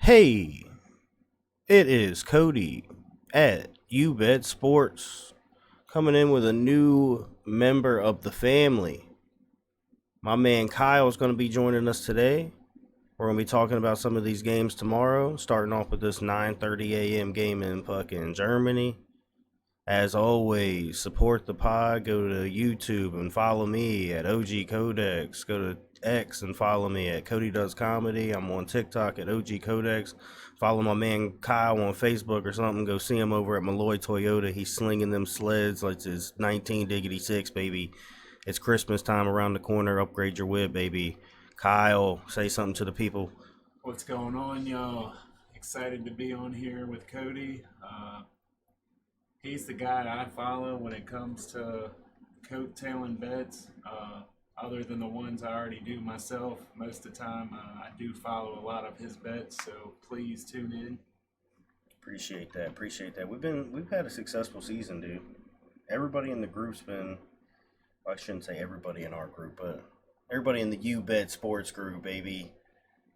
Hey, it is Cody at UBet Sports coming in with a new member of the family. My man Kyle is going to be joining us today. We're going to be talking about some of these games tomorrow, starting off with this 9:30 a.m. game in fucking Germany. As always, support the pod. Go to YouTube and follow me at OG Codex. Go to X and follow me at Cody Does Comedy. I'm on TikTok at OG Codex. Follow my man Kyle on Facebook or something. Go see him over at Malloy Toyota. He's slinging them sleds like it's 19 Diggity 6, baby. It's Christmas time around the corner. Upgrade your whip, baby. Kyle, say something to the people. What's going on, y'all? Excited to be on here with Cody. He's the guy I follow when it comes to coattailing bets. Other than the ones I already do myself, most of the time I do follow a lot of his bets. So please tune in. Appreciate that. We've had a successful season, dude. Everybody in the group's been, well, I shouldn't say everybody in our group, but everybody in the UBet Sports group, baby,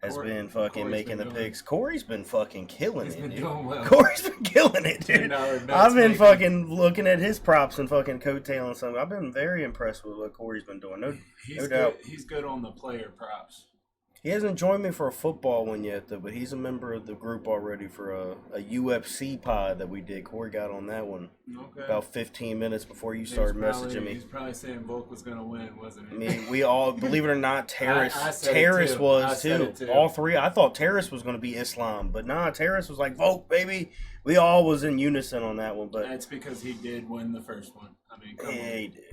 has been fucking Corey's making been the doing- picks. Corey's been fucking killing He's it, been dude. doing well. Corey's been killing it, dude. $10 bets I've been making. fucking looking at his props and fucking coattailing something. I've been very impressed with what Corey's been doing. No He's doubt. good. He's good on the player props. He hasn't joined me for a football one yet, though, but he's a member of the group already for a UFC pod that we did. Corey got on that one Okay. about 15 minutes before you He was started probably- messaging me. He's probably saying Volk was going to win, wasn't I he? mean, we all, believe it or not, Terrace I said it Terrace too. I was said too. it too. All three. I thought Terrace was going to be Islam, but nah, Terrace was like, vote, baby. We all was in unison on that one, but That's because he did win the first one. I mean, come yeah, on. he did.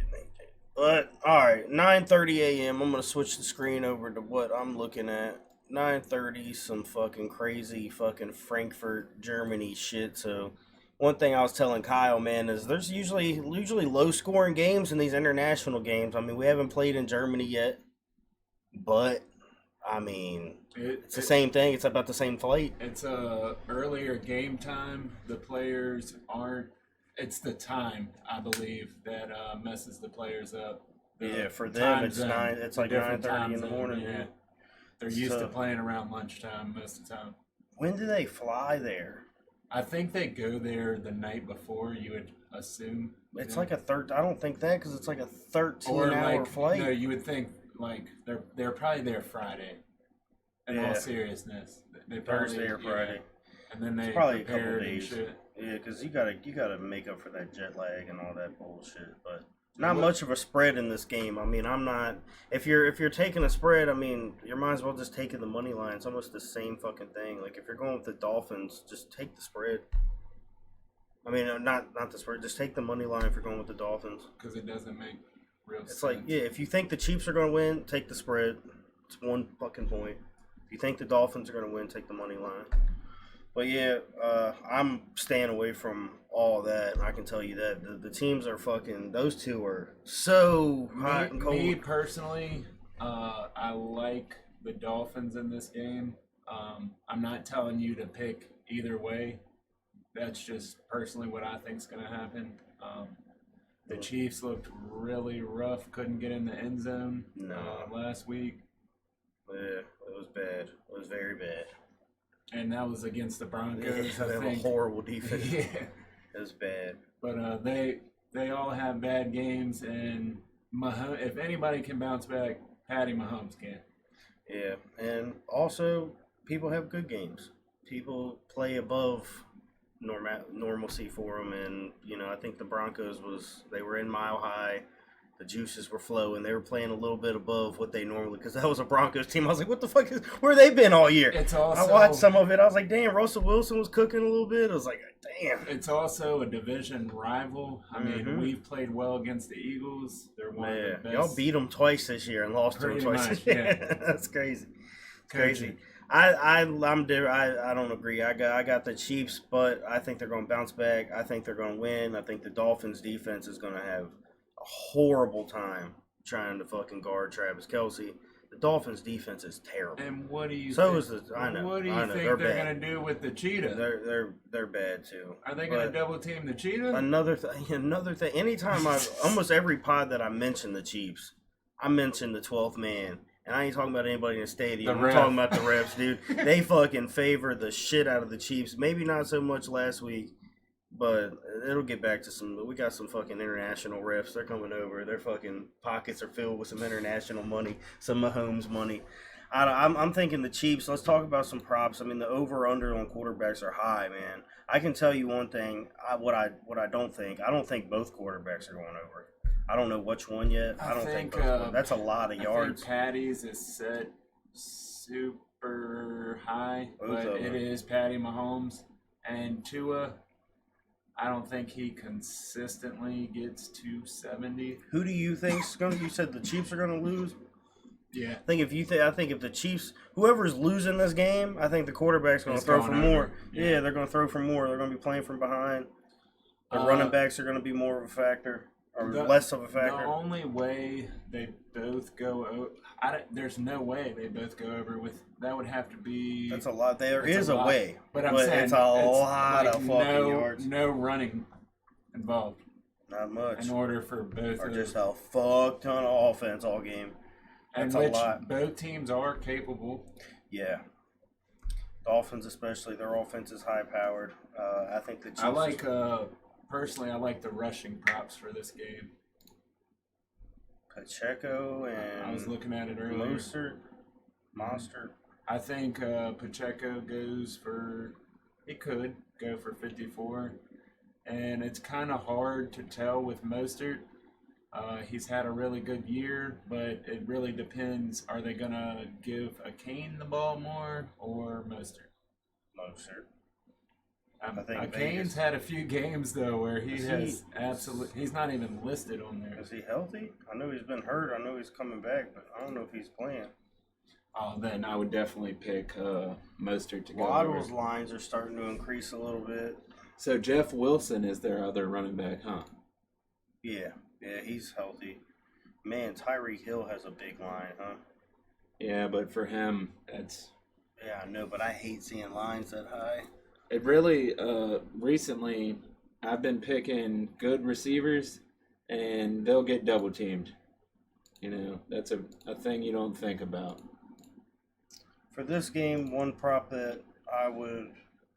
But, all right, 9:30 a.m. I'm going to switch the screen over to what I'm looking at. 9:30, some fucking crazy fucking Frankfurt, Germany shit. So, one thing I was telling Kyle, man, is there's usually low scoring games in these international games. I mean, we haven't played in Germany yet, but I mean, it's the same thing. It's about the same flight. It's a earlier game time. The players aren't. It's the time, I believe, that messes the players up. Yeah, for them time it's zone, nine. It's the like different 9:30 time in the zone, morning. Yeah, Dude. they're used So- to playing around lunchtime most of the time. When do they fly there? I think they go there the night before. You would assume It's yeah. like a third. I don't think that because it's like a 13-hour like flight. no, you would think like they're probably there Friday. In Yeah. all seriousness, they probably, Thursday or yeah. Friday. And then they It's probably a couple prepared and days. shit. Yeah, because you gotta make up for that jet lag and all that bullshit. But not What- much of a spread in this game. I mean, I'm not. If you're taking a spread, I mean, you might as well just take the money line. It's almost the same fucking thing. Like if you're going with the Dolphins, just take the spread. I mean, not the spread. Just take the money line if you're going with the Dolphins. Because it doesn't make real It's sense. like, yeah, if you think the Chiefs are going to win, take the spread. It's one fucking point. If you think the Dolphins are going to win, take the money line. But yeah, I'm staying away from all that. And I can tell you that the teams are fucking. Those two are so hot and cold. Me personally, I like the Dolphins in this game. I'm not telling you to pick either way. That's just personally what I think is going to happen. The Chiefs looked really rough. Couldn't get in the end zone No. last week. Yeah, it was bad. It was very bad. And that was against the Broncos, They I have a think. horrible defense. Yeah. It was bad. But they all have bad games, and if anybody can bounce back, Patty Mahomes can. Yeah, and also people have good games. People play above normalcy for them, and I think the Broncos they were in Mile High, the juices were flowing. They were playing a little bit above what they normally, because that was a Broncos team. I was like, what the fuck where they been all year? It's also I watched some of it. I was like, damn, Russell Wilson was cooking a little bit. I was like, damn. It's also a division rival. I mean, Mhm. we've played well against the Eagles. They're one Yeah, of the best. y'all beat them twice this year and lost to them Pretty twice. much, yeah. That's crazy. It's crazy. Coaching. I'm different. I don't agree. I got the Chiefs, but I think they're going to bounce back. I think they're going to win. I think the Dolphins defense is going to have a horrible time trying to fucking guard Travis Kelce. The Dolphins defense is terrible. And what do you So think, is the I know. What do you I know. think They're they're bad. going to do with the cheetah? They're bad too. Are they going to But double team the cheetah? Another thing. Anytime almost every pod that I mention the Chiefs, I mention the 12th man And I ain't talking about anybody in the stadium. The I'm ref. talking about the refs, dude. They fucking favor the shit out of the Chiefs. Maybe not so much last week, but it'll get back to some. We got some fucking international refs. They're coming over. Their fucking pockets are filled with some international money, some Mahomes money. I'm thinking the Chiefs. Let's talk about some props. I mean, the over/under on quarterbacks are high, man. I can tell you one thing. What I don't think. I don't think both quarterbacks are going over. I don't know which one yet. I don't think both. That's a lot of yards. I think Patty's is set super high, Both but of it them. is Patty Mahomes and Tua. I don't think he consistently gets 270. Who do you think's going? You said the Chiefs are going to lose. Yeah. I think if the Chiefs, whoever's losing this game, I think the quarterback's going to It's throw going for more. over. Yeah, they're going to throw for more. They're going to be playing from behind. The running backs are going to be more of a factor, or less of a factor. The only way they both go over, there's no way they both go over with. That would have to be. That's a lot. There That's is a a lot. way, But I'm saying it's a lot like of fucking yards. No running involved Not much. in order for both. Or of just a fuck ton of offense all game. and That's a which lot. both teams are capable. Yeah. Dolphins especially, their offense is high powered. I think the Chiefs. I like personally. I like the rushing props for this game. Pacheco and I was looking at it earlier. Mostert. I think Pacheco goes for. He could go for 54, and it's kind of hard to tell with Mostert. He's had a really good year, but it really depends. Are they gonna give a Kane the ball more or Mostert? Mostert. I think Kane's Vegas- had a few games though where he Is has he- absolutely. He's not even listed on there. Is he healthy? I know he's been hurt. I know he's coming back, but I don't know if he's playing. Oh, then I would definitely pick Mostert to go Waddle's over. lines are starting to increase a little bit. So Jeff Wilson is their other running back, huh? Yeah, he's healthy. Man, Tyreek Hill has a big line, huh? Yeah, but for him, that's Yeah, I know, but I hate seeing lines that high. it. Really, recently, I've been picking good receivers, and they'll get double teamed. You know, that's a thing you don't think about. For this game, one prop that I would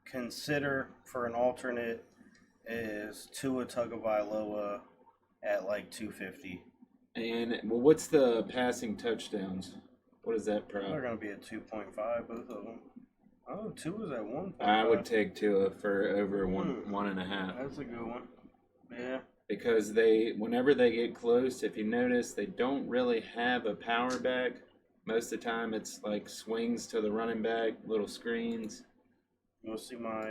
consider for an alternate is Tua Tagovailoa at like 250. And well, what's the passing touchdowns? What is that They're prop? going to be at 2.5, both of them. Oh, Tua's at 1.5. I would take Tua for over 1.5. That's a good one. Yeah. Because whenever they get close, if you notice, they don't really have a power back. Most of the time, it's like swings to the running back, little screens. You'll see my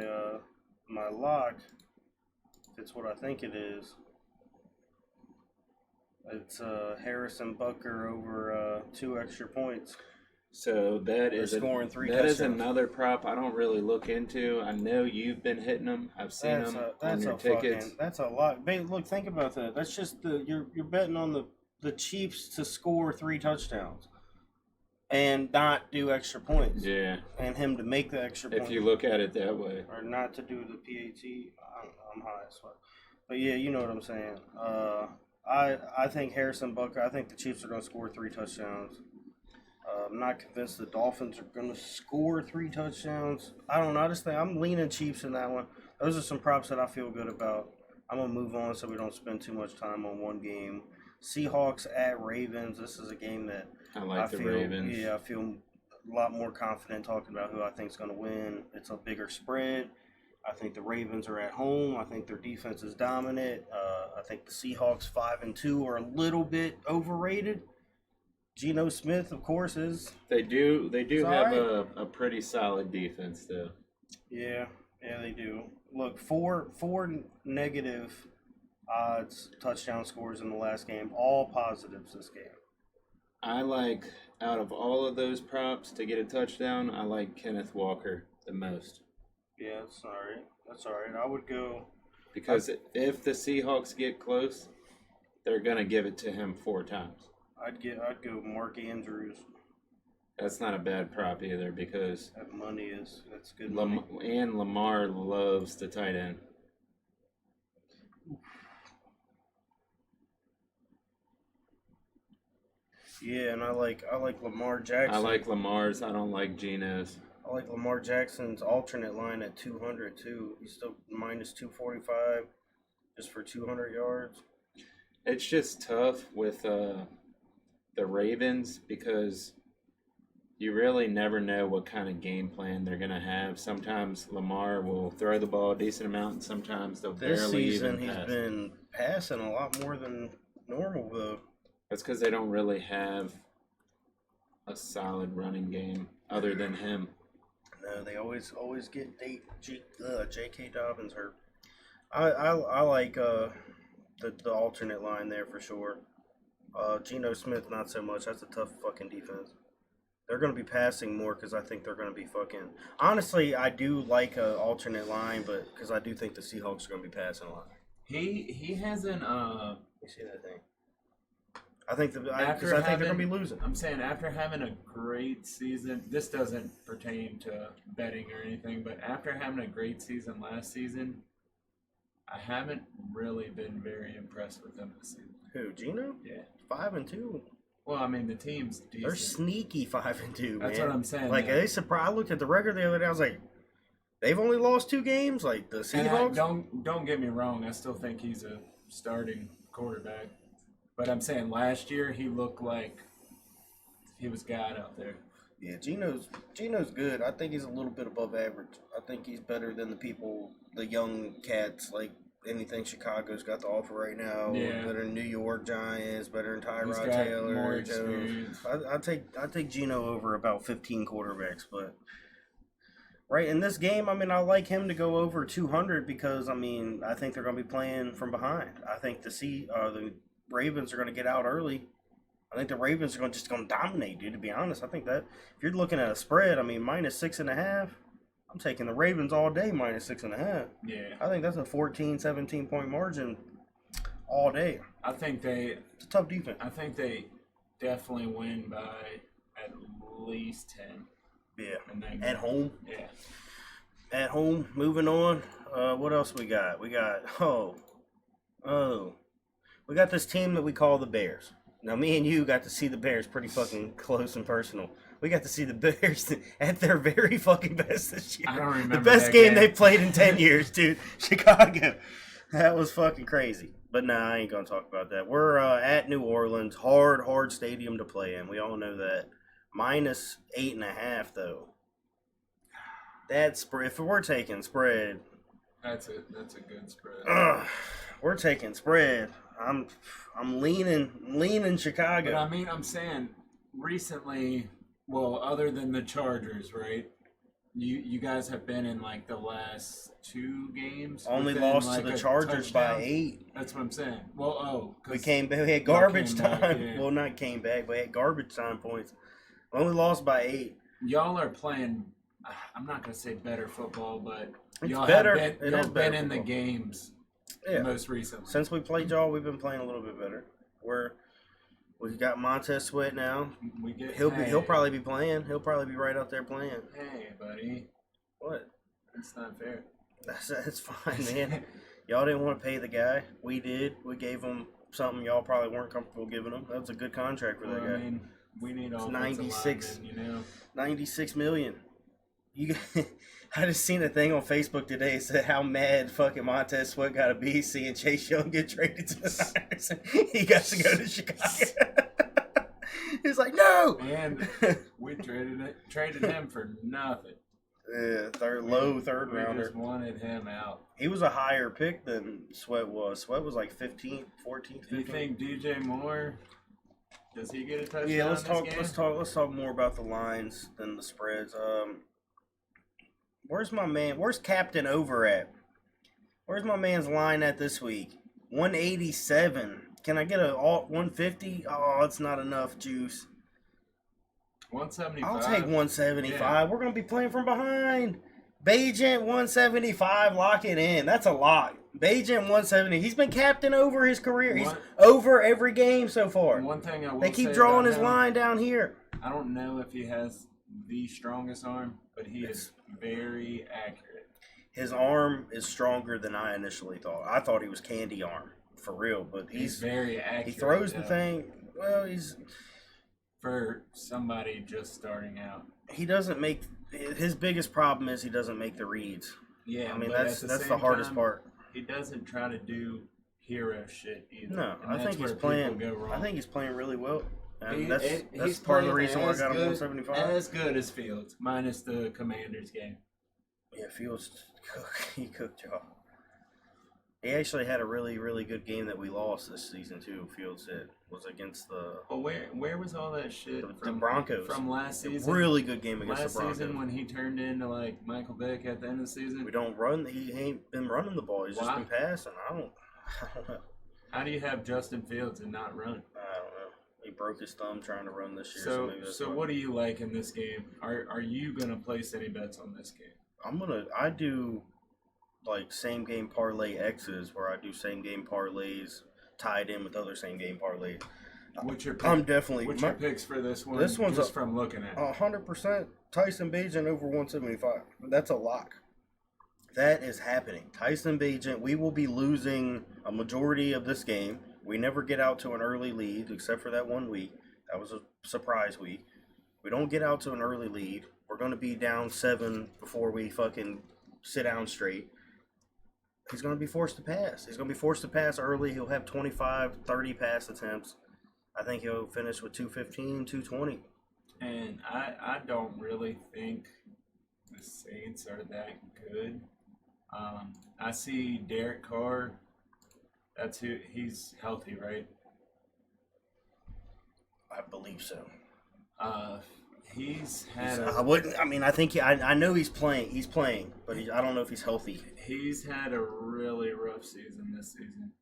lock. It's what I think it is. It's Harrison Butker over 2 extra points. So that is scoring 3 that is touchdowns. another prop I don't really look into. I know you've been hitting them. I've seen them on your tickets. That's a lot. Babe, look, think about that. That's just you're betting on the Chiefs to score 3 touchdowns and not do extra points. Yeah, And him to make the extra points. if you look at it that way. Or not to do the PAT. I'm high as fuck. But yeah, you know what I'm saying. I think Harrison Butker. I think the Chiefs are going to score 3 touchdowns. I'm not convinced the Dolphins are going to score 3 touchdowns. I don't know. I just think I'm leaning Chiefs in that one. Those are some props that I feel good about. I'm going to move on so we don't spend too much time on one game. Seahawks at Ravens. This is a game that I like the feel, Ravens. Yeah, I feel a lot more confident talking about who I think is going to win. It's a bigger spread. I think the Ravens are at home. I think their defense is dominant. I think the Seahawks 5-2 are a little bit overrated. Geno Smith, of course, is. They do It's have alright. a pretty solid defense though. Yeah, they do. Look, four negative odds touchdown scores in the last game. All positives this game. I like out of all of those props to get a touchdown, I like Kenneth Walker the most. Yeah, that's all right. That's all right. I would go. Because if the Seahawks get close, they're gonna give it to him 4 times. I'd go Mark Andrews. That's not a bad prop either because That money is that's good money. Lamar loves the tight end. Yeah, and I like Lamar Jackson. I like Lamar's. I don't like Geno's. I like Lamar Jackson's alternate line at 200 too. He's still minus 245 just for 200 yards. It's just tough with the Ravens because you really never know what kind of game plan they're going to have. Sometimes Lamar will throw the ball a decent amount, and sometimes they'll This barely season even he's pass. been passing a lot more than normal though. That's because they don't really have a solid running game other than him. No, they always get J.K. Dobbins hurt. I like the alternate line there for sure. Geno Smith not so much. That's a tough fucking defense. They're going to be passing more because I think they're going to be fucking. Honestly, I do like an alternate line, but because I do think the Seahawks are going to be passing a lot. He hasn't. You see that thing? I think because After I think they're going to having- be losing. I'm saying after having a great season, this doesn't pertain to betting or anything, but after having a great season last season, I haven't really been very impressed with them this season. Who? Geno? Yeah. 5-2. Well, I mean the team's decent. They're sneaky 5-2. That's man. what I'm saying. Like they surprised. I looked at the record the other day. I was like, they've only lost 2 games. Like the And Seahawks. don't get me wrong. I still think he's a starting quarterback, but I'm saying last year he looked like he was God out there. Yeah, Geno's good. I think he's a little bit above average. I think he's better than the young cats, like anything Chicago's got to offer right now. Yeah. Better than New York Giants, better than He's Tyrod got Taylor. more Jones. experience. I take Geno over about 15 quarterbacks, but right in this game, I mean, I like him to go over 200 because I mean, I think they're going to be playing from behind. I think the Ravens are going to get out early. I think the Ravens are just going to dominate, dude. To be honest, I think that if you're looking at a spread, I mean, minus 6.5. I'm taking the Ravens all day minus 6.5. Yeah, I think that's a 14, 17 point margin all day. I think they It's a tough defense. definitely win by at least 10. Yeah. And then At home. Yeah. At home. Moving on. What else we got? We got we got this team that we call the Bears. Now, me and you got to see the Bears pretty fucking close and personal. We got to see the Bears at their very fucking best this year. I don't remember the best that game game. they played in 10 years, dude. Chicago. That was fucking crazy. But nah, I ain't gonna talk about that. We're at New Orleans. Hard stadium to play in. We all know that. Minus 8.5 though. That's if we're taking spread. That's a good spread. We're taking spread. I'm leaning Chicago. But I mean, I'm saying recently, well, other than the Chargers, right? You guys have been in like the last 2 games. Only within, lost like, to the a Chargers by touchdown. 8. That's what I'm saying. Well, We had garbage came back, time. yeah. Well, not came back, but had garbage time points. Only lost by 8. y'all are playing. I'm not gonna say better football, but It's y'all better. have It been, is y'all better been in the football. games Yeah. most recently. Since we played y'all, we've been playing a little bit better. We've got Montez Sweat now. We get He'll probably be playing. He'll probably be right out there playing. Hey, buddy, What? that's not fair. That's fine, man. Y'all didn't want to pay the guy. We did. We gave him something y'all probably weren't comfortable giving him. That was a good contract for that Well, I guy. mean, we need It's offensive 96. linemen, you know. $96 million. You, I just seen a thing on Facebook today that said how mad fucking Montez Sweat got to be seeing Chase Young get traded to the Niners. He got to go to Chicago. He's like, no. And we traded him for nothing. Yeah, third We rounder. just wanted him out. He was a higher pick than Sweat was. Sweat was like 15th, 14th, 15th. Do you think DJ Moore, does he get a touchdown Yeah, let's this talk. game? Let's talk more about the lines than the spreads. Where's my man? Where's Captain Over at? Where's my man's line at this week? 187. Can I get a alt 150? Oh, it's not enough juice. 175. I'll take 175. Yeah. We're gonna be playing from behind. Bajent 175. Lock it in. That's a lot. Bajent 170. He's been captain over his career. He's What? over every game so far. One thing I will They keep say drawing about his him, line down here. I don't know if he has the strongest arm, but he is very accurate. His arm is stronger than I initially thought. I thought he was candy arm for real, but He's very accurate. he throws the yeah. thing. Well, for somebody just starting out. He doesn't make his biggest problem is he doesn't make the reads. Yeah, I mean but that's at the same hardest time, part. He doesn't try to do hero shit either. No, and I that's think he's where playing. people go wrong. I think he's playing really well, and He- that's he's part of the playing reason why I as got him good- 175. As good as Fields, minus the Commanders game. Yeah, Fields, he cooked y'all. He actually had a really, really good game that we lost this season too. Fields did was against the But where was all that shit The Broncos. from last season? really good game against Last the Broncos. season when he turned into like Michael Vick at the end of the season. We don't run. He ain't been running the ball. He's just Why? been passing. I don't know. How do you have Justin Fields and not run? I don't know. He broke his thumb trying to run this year. So maybe that's so why. what do you like in this game? Are you gonna place any bets on this game? I do like same game parlay X's where I do same game parlays tied in with other same game parlays. What's your I'm definitely what's your picks for this one? This one's just a- from looking at it. 100% Tyson Bagent over 175. That's a lock. That is happening. Tyson Bagent, we will be losing a majority of this game. We never get out to an early lead except for that 1 week. That was a surprise week. We don't get out to an early lead. We're going to be down 7 before we fucking sit down straight. He's going to be forced to pass. He's going to be forced to pass early. He'll have 25, 30 pass attempts. I think he'll finish with 215, 220. And I don't really think the Saints are that good. I see Derek Carr. That's who he's healthy, right? I believe so. He's had I wouldn't. I mean, I think I know he's playing. He's playing, but I don't know if he's healthy. he's had a really rough season this season.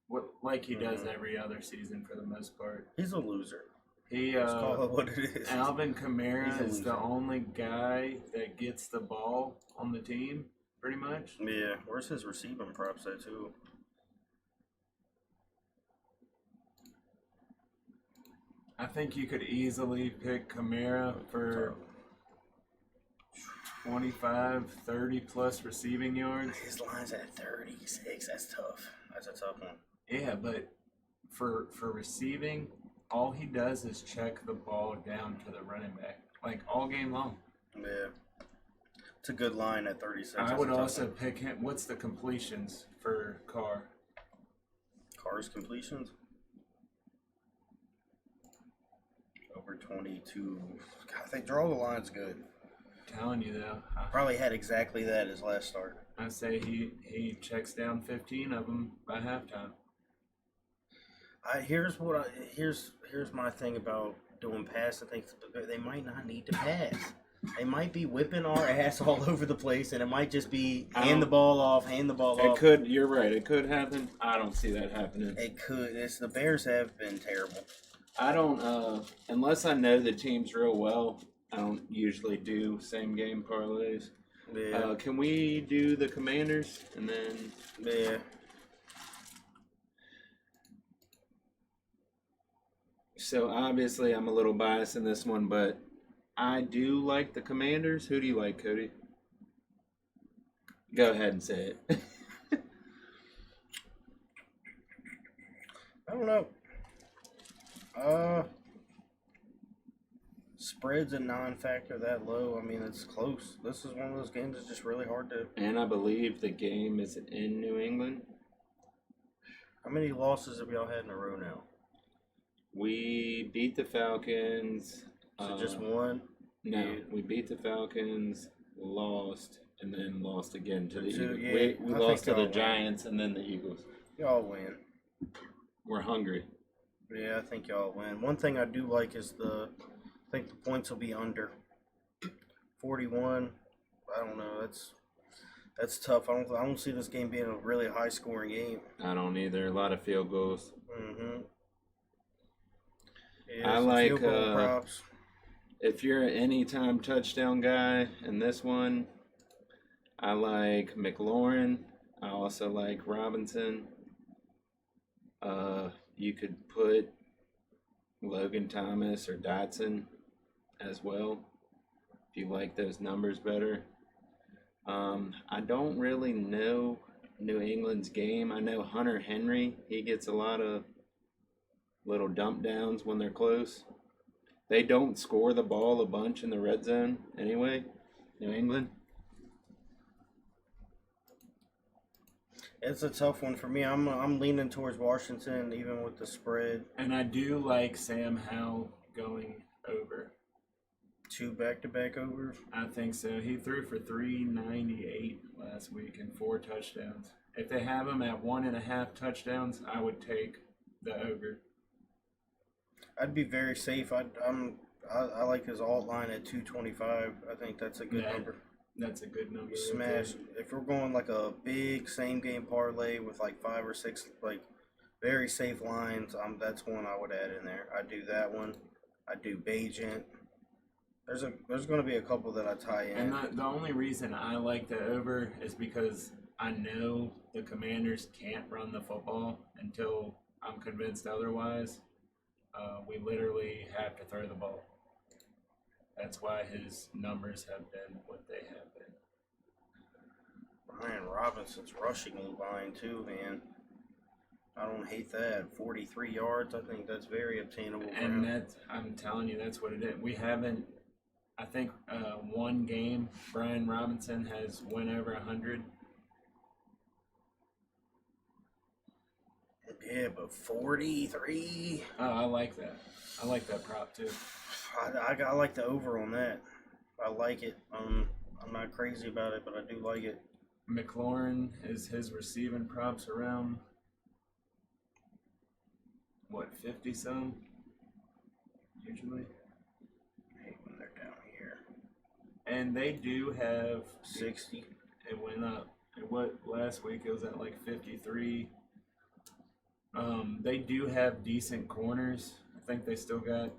Like he does Mhm. every other season for the most part. He's a loser. He Let's call it what it is. Alvin He's Kamara a is the loser. only guy that gets the ball on the team, pretty much. Yeah, where's his receiving props at too? I think you could easily pick Kamara for 25, 30 plus receiving yards. His line's at 36. That's tough. That's a tough one. Yeah, but for receiving, all he does is check the ball down to the running back, like all game long. Yeah, it's a good line at 36. I That's would a tough also one. pick him. What's the completions for Carr? Carr's completions over 22. God, I think draw the line's good. Telling you though, Probably had exactly that his last start. I say he checks down 15 of them by halftime. Here's my thing about doing passing things. They might not need to pass. They might be whipping our ass all over the place, and it might just be hand the ball off. It could. You're right. It could happen. I don't see that happening. It could. The Bears have been terrible. I don't. Unless I know the teams real well, I don't usually do same game parlays. Yeah, Can we do the Commanders and then? yeah. So obviously, I'm a little biased in this one, but I do like the Commanders. Who do you like, Cody? Go ahead and say it. I don't know. Spread's a non-factor that low. I mean, it's close. This is one of those games that's just really hard to. And I believe the game is in New England. How many losses have y'all had in a row now? We beat the Falcons. Is it just one? No, Yeah. we beat the Falcons, lost, and then lost again to the So, Eagles. yeah, we I think lost to the y'all win. Giants and then the Eagles. Y'all win. We're hungry. Yeah, I think y'all win. One thing I do like is I think the points will be under 41. I don't know. That's tough. I don't see this game being a really high scoring game. I don't either. A lot of field goals. Mm-hmm. I some like, field goal props. If you're an anytime touchdown guy in this one, I like McLaurin. I also like Robinson. You could put Logan Thomas or Dotson as well if you like those numbers better. I don't really know New England's game. I know Hunter Henry. He gets a lot of little dump downs when they're close. They don't score the ball a bunch in the red zone anyway. New England. It's a tough one for me. I'm leaning towards Washington, even with the spread. And I do like Sam Howell going over. 2 back-to-back overs. I think so. He threw for 398 last week and 4 touchdowns. If they have him at 1.5 touchdowns, I would take the over. I'd be very safe. I like his alt line at 225. I think that's a good Yeah. number. That's a good number. You right there. smash. If we're going like a big same game parlay with like 5 or 6 like very safe lines, that's one I would add in there. I'd do that one. I'd do Bajent. There's going to be a couple that I tie in. And the only reason I like the over is because I know the Commanders can't run the football until I'm convinced otherwise. We literally have to throw the ball. That's why his numbers have been what they have been. Brian Robinson's rushing line too, man. I don't hate that. 43 yards. I think that's very obtainable for And him. I'm telling you, that's what it is. We haven't, I think, one game, Brian Robinson has went over 100. Yeah, but 43. Oh, I like that. I like that prop too. I like the over on that. I like it. I'm not crazy about it, but I do like it. McLaurin is his receiving props around, what, 50 some? Usually. I hate when they're down here. And they do have 60. It went up. And what last week it was at like 53. They do have decent corners. I think they still got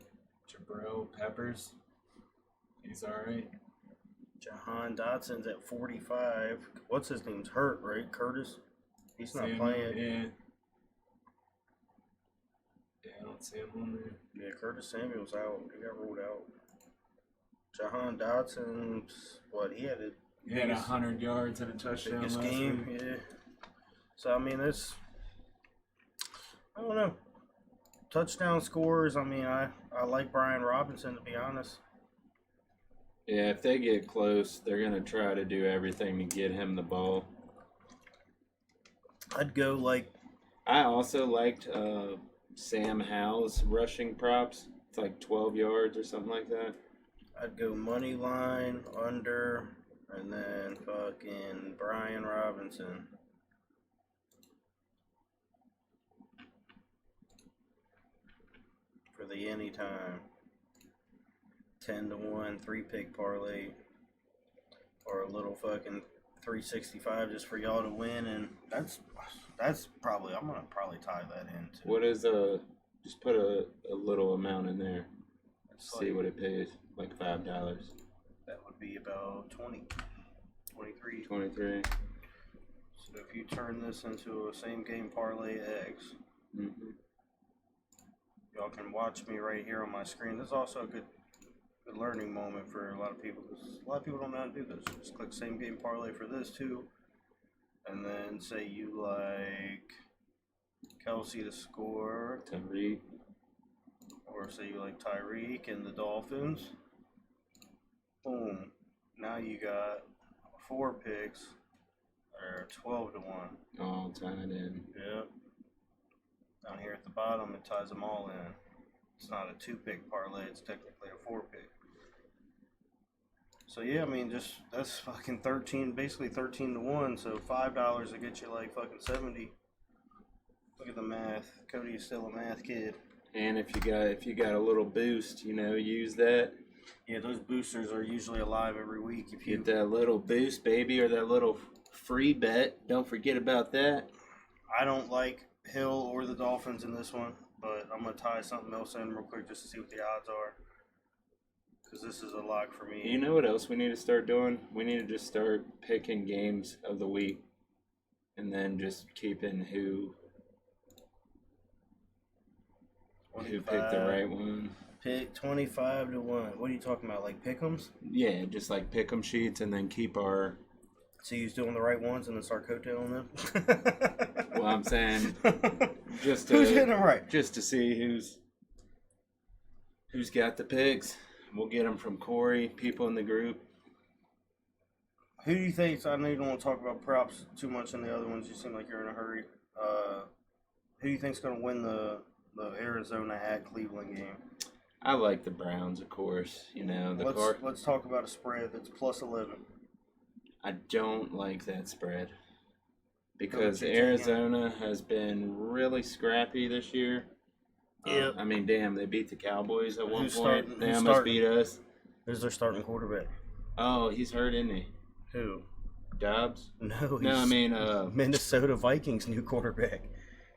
Jabril Peppers. He's all right. Jahan Dotson's at 45. What's his name's hurt, right? Curtis? He's not Sam, playing. Yeah. Yeah, I don't see him on there. Yeah, Curtis Samuel's out. He got ruled out. Jahan Dotson's, what, he had a He had 100 yards and a touchdown biggest last game. week. Yeah. So, I mean, I don't know. Touchdown scores, I mean, I like Brian Robinson, to be honest. Yeah, if they get close, they're going to try to do everything to get him the ball. I'd go like, I also liked Sam Howell's rushing props. It's like 12 yards or something like that. I'd go money line, under, and then fucking Brian Robinson. For the anytime. 10-1, 3-pick parlay. Or a little fucking 365 just for y'all to win. And that's probably, I'm going to probably tie that in too. What is just put a little amount in there. It's See like- what it pays. Like $5. That would be about 20, 23. 23. So if you turn this into a same game parlay X, Mm-hmm. y'all can watch me right here on my screen. This is also a good learning moment for a lot of people, because a lot of people don't know how to do this. Just click same game parlay for this too, and then say you like Kelsey to score, Tyreek. or say you like Tyreek and the Dolphins. Boom. Now you got 4 picks, or 12-1. All tied in. Yep. Down here at the bottom, it ties them all in. It's not a 2-pick parlay, it's technically a 4-pick. So yeah, I mean, that's fucking 13, basically 13-1. So $5 will get you like fucking 70. Look at the math. Cody is still a math kid. And if you got a little boost, use that. Yeah, those boosters are usually alive every week. If you Get that little boost, baby, or that little free bet. Don't forget about that. I don't like Hill or the Dolphins in this one, but I'm gonna tie something else in real quick just to see what the odds are, because this is a lock for me. You know what else we need to start doing? We need to just start picking games of the week, and then just keeping who picked the right one. Pick 25-1. What are you talking about? Like pick'ems? Yeah, just like pick 'em sheets, and then keep our. So you're doing the right ones and then start coattailing them? Well, I'm saying just to, Who's hitting them right? just to see who's. Who's got the picks? We'll get them from Corey, people in the group. Who do you think? I know you don't want to talk about props too much in the other ones. You seem like you're in a hurry. Who do you think's going to win the Arizona at Cleveland game? I like the Browns, of course. You know, Let's talk about a spread that's plus 11. I don't like that spread because Who would you take Arizona has been really scrappy this year. Yep. I mean, damn, they beat the Cowboys at one Who's point. starting- They who's almost starting? beat us. Who's their starting quarterback? Oh, he's hurt, isn't he? Who? Dobbs? No, No, I he's mean, Minnesota Vikings new quarterback.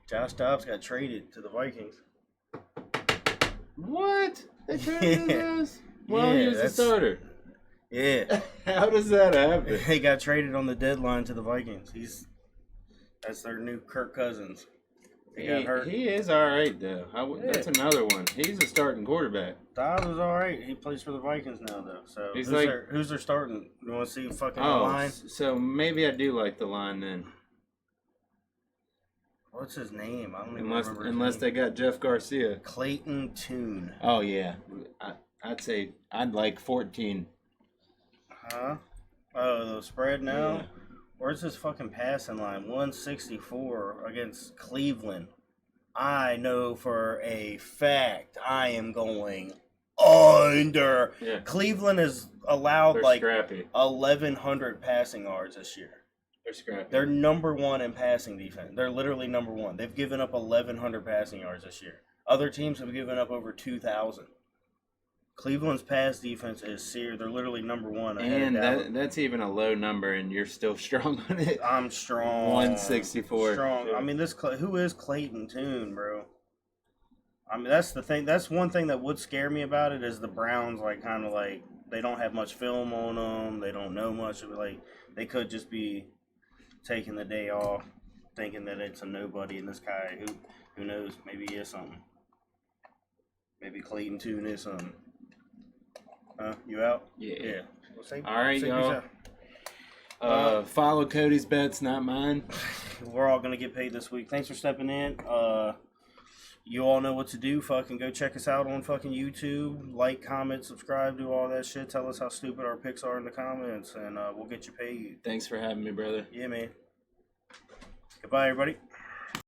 Josh Dobbs got traded to the Vikings. what? They traded Yeah. us? Well, he Yeah, was the that's- starter. Yeah, How does that happen? he got traded on the deadline to the Vikings. That's their new Kirk Cousins. He got hurt. He is all right, though. That's another one. He's a starting quarterback. Dobbs is all right. He plays for the Vikings now, though. So He's who's their starting? You want to see fucking Oh, line? so maybe I do like the line then. What's his name? I don't even Unless remember. his unless name. they got Jeff Garcia. Clayton Tune. Oh yeah, I'd say I'd like 14. Huh? Oh, the spread now. Yeah. Where's his fucking passing line? 164 against Cleveland. I know for a fact I am going under. Yeah, Cleveland has allowed they're like scrappy. 1,100 passing yards this year. They're scrappy. They're number one in passing defense. They're literally number one. They've given up 1,100 passing yards this year. Other teams have given up over 2,000. Cleveland's pass defense is serious. They're literally number one. ahead And of Dallas. that's even a low number, and you're still strong on it. I'm strong. 164. Strong. I mean, who is Clayton Tune, bro? I mean, that's the thing. That's one thing that would scare me about it is the Browns, like, kind of like they don't have much film on them. They don't know much of it. Like, they could just be taking the day off, thinking that it's a nobody, and this guy who knows, maybe he is something. Maybe Clayton Tune is something. Huh? You out? Yeah. Well, say- All right, say y'all. peace out. Follow Cody's bets, not mine. We're all gonna get paid this week. Thanks for stepping in. You all know what to do. Fucking go check us out on fucking YouTube. Like, comment, subscribe, do all that shit. Tell us how stupid our picks are in the comments, and we'll get you paid. Thanks for having me, brother. Yeah, man. Goodbye, everybody.